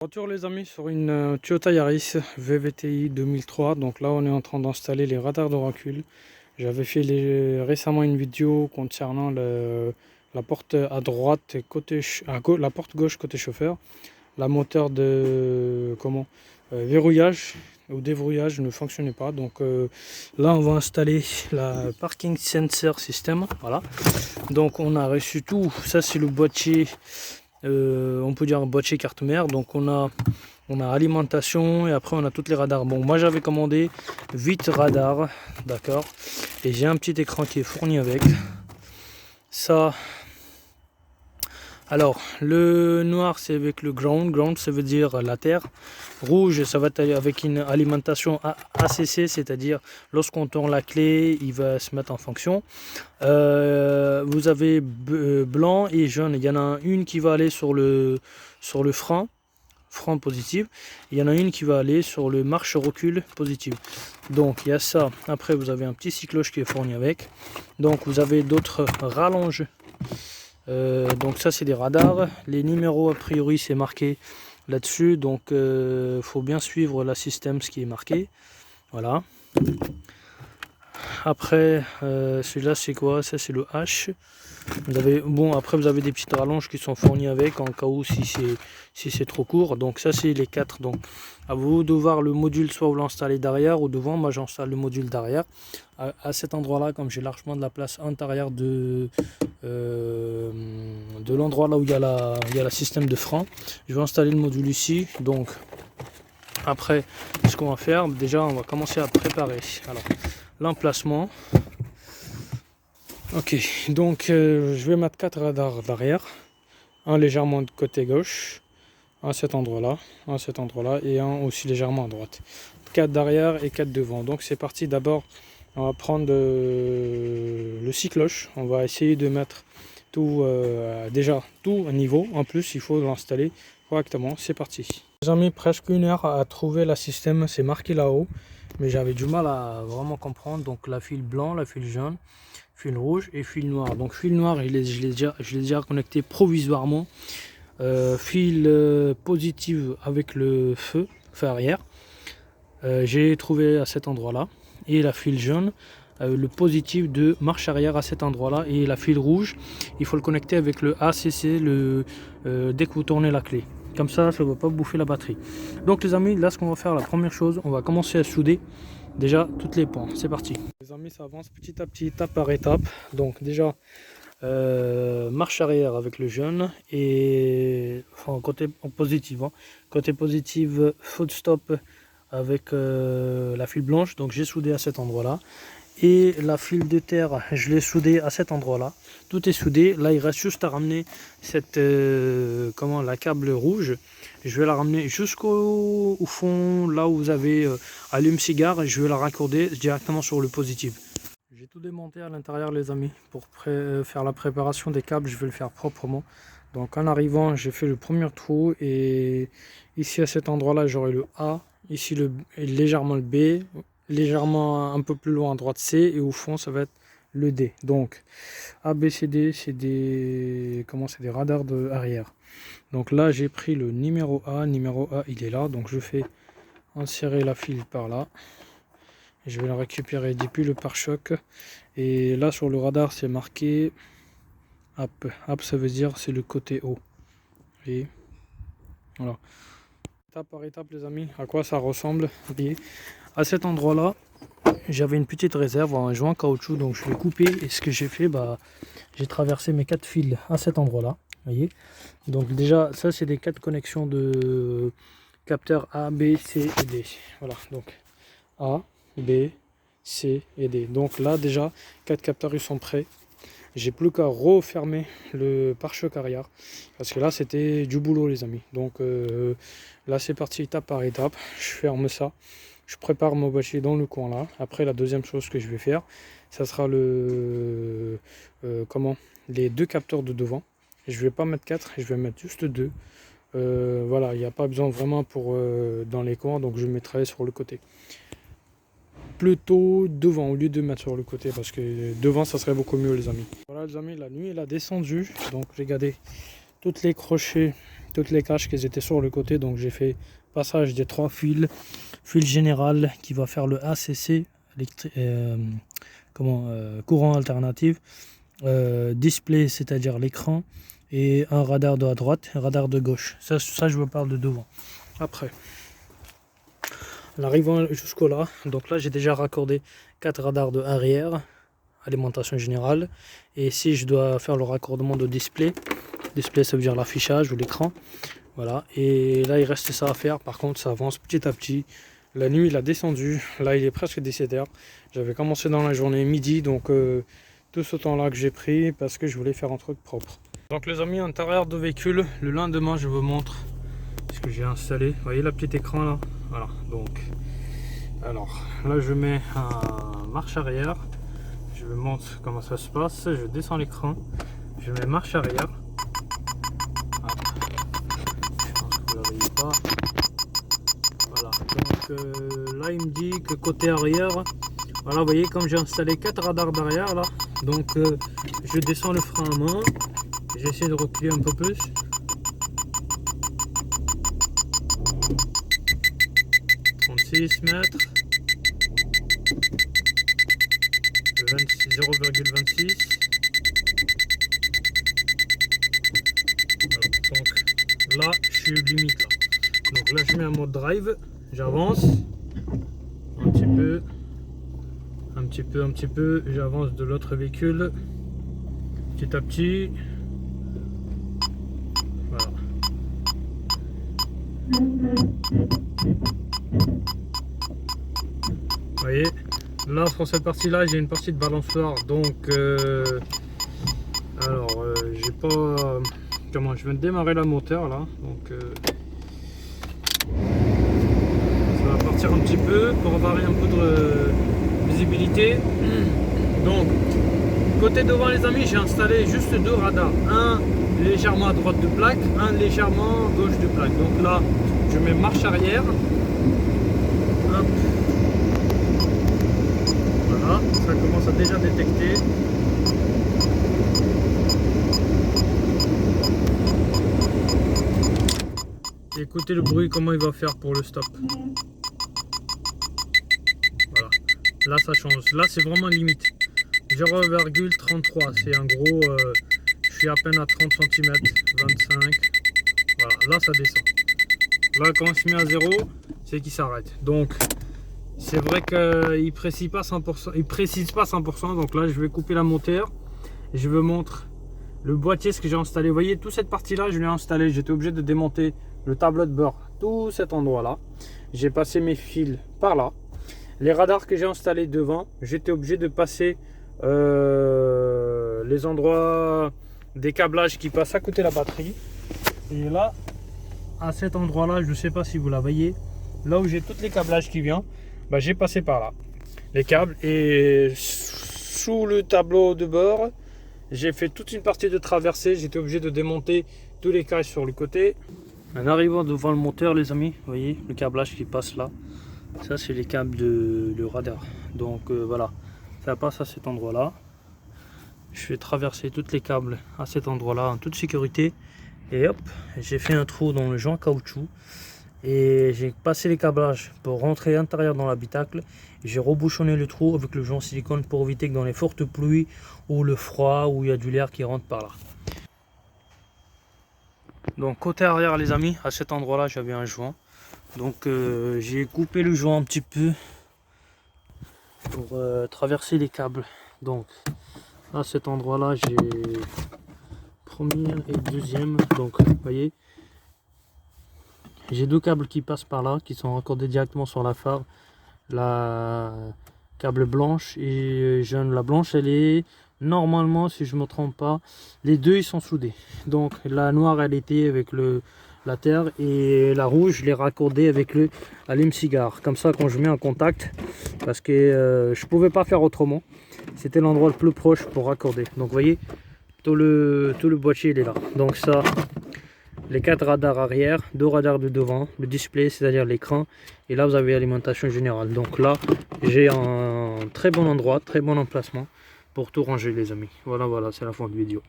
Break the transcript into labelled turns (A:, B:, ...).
A: Retour les amis sur une Toyota Yaris VVTi 2003. Donc là on est en train d'installer les radars de recul. J'avais fait récemment une vidéo concernant la porte à droite côté la porte gauche côté chauffeur. La moteur de verrouillage ou déverrouillage ne fonctionnait pas. Donc là on va installer la parking sensor system. Voilà. Donc on a reçu tout. Ça c'est le boîtier. On peut dire un boîtier carte mère. Donc on a alimentation et après on a toutes les radars. Bon, moi j'avais commandé 8 radars, d'accord, et j'ai un petit écran qui est fourni avec ça. Alors le noir c'est avec le ground ça veut dire la terre. Rouge ça va être avec une alimentation ACC, c'est-à-dire lorsqu'on tourne la clé il va se mettre en fonction. Vous avez blanc et jaune. Il y en a une qui va aller sur le frein positif, il y en a une qui va aller sur le marche recul positif. Donc il y a ça. Après vous avez un petit cycloche qui est fourni avec. Donc vous avez d'autres rallonges. Donc ça c'est des radars. Les numéros a priori c'est marqué là-dessus. Donc faut bien suivre la système, ce qui est marqué. Voilà. Après celui-là c'est quoi? Ça c'est le H. Après vous avez des petites rallonges qui sont fournies avec en cas où si c'est trop court. Donc ça c'est les 4. Donc à vous de voir le module, soit vous l'installez derrière ou devant. Moi j'installe le module derrière à cet endroit là, comme j'ai largement de la place intérieure de l'endroit là où il y a la système de frein. Je vais installer le module ici. Donc après ce qu'on va faire, déjà on va commencer à préparer alors l'emplacement. Ok, donc je vais mettre 4 radars d'arrière, un légèrement de côté gauche, un à cet endroit-là, et un aussi légèrement à droite. 4 d'arrière et 4 devant. Donc c'est parti. D'abord, on va prendre le cycloche. On va essayer de mettre tout déjà tout à niveau. En plus, il faut l'installer correctement. C'est parti. J'ai mis presque 1 heure à trouver la système. C'est marqué là-haut, mais j'avais du mal à vraiment comprendre. Donc la fil blanc, la fil jaune, fil rouge et fil noir. Donc fil noir, je l'ai déjà connecté provisoirement. Fil positif avec le feu arrière. J'ai trouvé à cet endroit là. Et la fil jaune, le positif de marche arrière à cet endroit là. Et la fil rouge, il faut le connecter avec le ACC dès que vous tournez la clé. Comme ça ne va pas bouffer la batterie. Donc les amis, là ce qu'on va faire, la première chose, on va commencer à souder déjà toutes les points. C'est parti. Les amis, ça avance petit à petit, étape par étape. Donc déjà marche arrière avec le jaune et côté positif, côté positif, foot stop avec la file blanche. Donc j'ai soudé à cet endroit là, et la file de terre je l'ai soudé à cet endroit là. Tout est soudé. Là il reste juste à ramener cette la câble rouge. Je vais la ramener jusqu'au fond, là où vous avez allume-cigare, et je vais la raccorder directement sur le positif. J'ai tout démonté à l'intérieur les amis. Pour faire la préparation des câbles, je vais le faire proprement. Donc en arrivant, j'ai fait le premier trou, et ici à cet endroit là j'aurai le A, ici légèrement le B, légèrement un peu plus loin à droite C, et au fond ça va être le D. Donc A, B, C, D, c'est des radars de arrière. Donc là j'ai pris le numéro A il est là. Donc je fais insérer la file par là. Je vais la récupérer depuis le pare-choc. Et là sur le radar c'est marqué up. Up ça veut dire c'est le côté haut. Et voilà. Étape par étape les amis, à quoi ça ressemble. Et à cet endroit là, j'avais une petite réserve, un joint caoutchouc, donc je l'ai coupé. Et ce que j'ai fait, j'ai traversé mes 4 fils à cet endroit là. Voyez. Donc déjà ça c'est des 4 connexions de capteurs A, B, C et D. Voilà, donc A, B, C et D. Donc là déjà 4 capteurs ils sont prêts. J'ai plus qu'à refermer le pare-choc arrière, parce que là c'était du boulot les amis. Donc là c'est parti étape par étape. Je ferme ça, je prépare mon boîtier dans le coin là. Après la deuxième chose que je vais faire, ça sera les 2 capteurs de devant. Je vais pas mettre 4, je vais mettre juste 2. Voilà, il n'y a pas besoin vraiment pour dans les coins, donc je mettrai sur le côté. Plutôt devant au lieu de mettre sur le côté, parce que devant ça serait beaucoup mieux les amis. Voilà les amis, la nuit elle a descendu, donc regardez, toutes les crochets, toutes les caches qui étaient sur le côté. Donc j'ai fait passage des 3 fils, fil général qui va faire le ACC, courant alternatif, display, c'est-à-dire l'écran, et un radar de à droite, un radar de gauche. Ça je vous parle de devant. Après, en arrivant jusqu'au là, donc là j'ai déjà raccordé 4 radars de arrière, alimentation générale, et si je dois faire le raccordement de display, ça veut dire l'affichage ou l'écran, voilà. Et là il reste ça à faire. Par contre ça avance petit à petit. La nuit il a descendu, là il est presque 17h. J'avais commencé dans la journée midi, donc tout ce temps là que j'ai pris parce que je voulais faire un truc propre. Donc les amis, intérieur de véhicule, le lendemain je vous montre ce que j'ai installé. Vous voyez la petite écran là, voilà. Donc alors là je mets un marche arrière, je vous montre comment ça se passe. Je descends l'écran, je mets marche arrière. Je pense que vous ne voyez pas. Voilà, donc là il me dit que côté arrière, voilà, vous voyez comme j'ai installé 4 radars d'arrière là, donc je descends le frein à main, j'essaie de reculer un peu plus. Mètres, 0,26. Voilà, donc là je suis limite là. Donc là je mets un mode drive, j'avance un petit peu, j'avance de l'autre véhicule petit à petit. Voilà. Vous voyez, là sur cette partie là j'ai une partie de balançoire, donc j'ai pas comment je viens de démarrer la moteur là, donc ça va partir un petit peu pour varier un peu de visibilité. Donc côté devant les amis, j'ai installé juste 2 radars, un légèrement à droite de plaque, un légèrement à gauche de plaque. Donc là je mets marche arrière. Hop. Voilà, ça commence à déjà détecter. Et écoutez le bruit, comment il va faire pour le stop. Voilà, là ça change. Là c'est vraiment limite. 0,33, c'est un gros. Je suis à peine à 30 cm, 25. Voilà, là ça descend. Là quand on se met à 0, c'est qu'il s'arrête. Donc c'est vrai qu'il précise pas 100%, donc là je vais couper la moteur et je vous montre le boîtier, ce que j'ai installé. Vous voyez, toute cette partie là je l'ai installé, j'étais obligé de démonter le tableau de bord, tout cet endroit là, j'ai passé mes fils par là. Les radars que j'ai installés devant, j'étais obligé de passer les endroits des câblages qui passent à côté de la batterie. Et là à cet endroit là, je ne sais pas si vous la voyez, là où j'ai tous les câblages qui viennent, bah, j'ai passé par là les câbles, et sous le tableau de bord j'ai fait toute une partie de traversée. J'étais obligé de démonter tous les cages sur le côté. En arrivant devant le moteur les amis, vous voyez le câblage qui passe là, ça c'est les câbles de radar. Donc voilà, ça passe à cet endroit là. Je vais traverser tous les câbles à cet endroit là en toute sécurité, et hop, j'ai fait un trou dans le joint caoutchouc et j'ai passé les câblages pour rentrer à l'intérieur dans l'habitacle. J'ai rebouchonné le trou avec le joint silicone pour éviter que dans les fortes pluies ou le froid, où il y a de l'air qui rentre par là. Donc côté arrière les amis, à cet endroit là j'avais un joint, donc j'ai coupé le joint un petit peu pour traverser les câbles. Donc à cet endroit là j'ai première et deuxième, donc vous voyez j'ai 2 câbles qui passent par là, qui sont raccordés directement sur la phare, la câble blanche et jaune. La blanche elle est normalement, si je me trompe pas, les 2 ils sont soudés. Donc la noire elle était avec la terre, et la rouge je l'ai raccordée avec le allume-cigare. Comme ça quand je mets en contact, parce que je pouvais pas faire autrement, c'était l'endroit le plus proche pour raccorder. Donc vous voyez tout le boîtier il est là. Donc ça, les 4 radars arrière, 2 radars de devant, le display c'est à dire l'écran, et là vous avez l'alimentation générale. Donc là j'ai un très bon endroit, très bon emplacement pour tout ranger les amis. Voilà, c'est la fin de vidéo.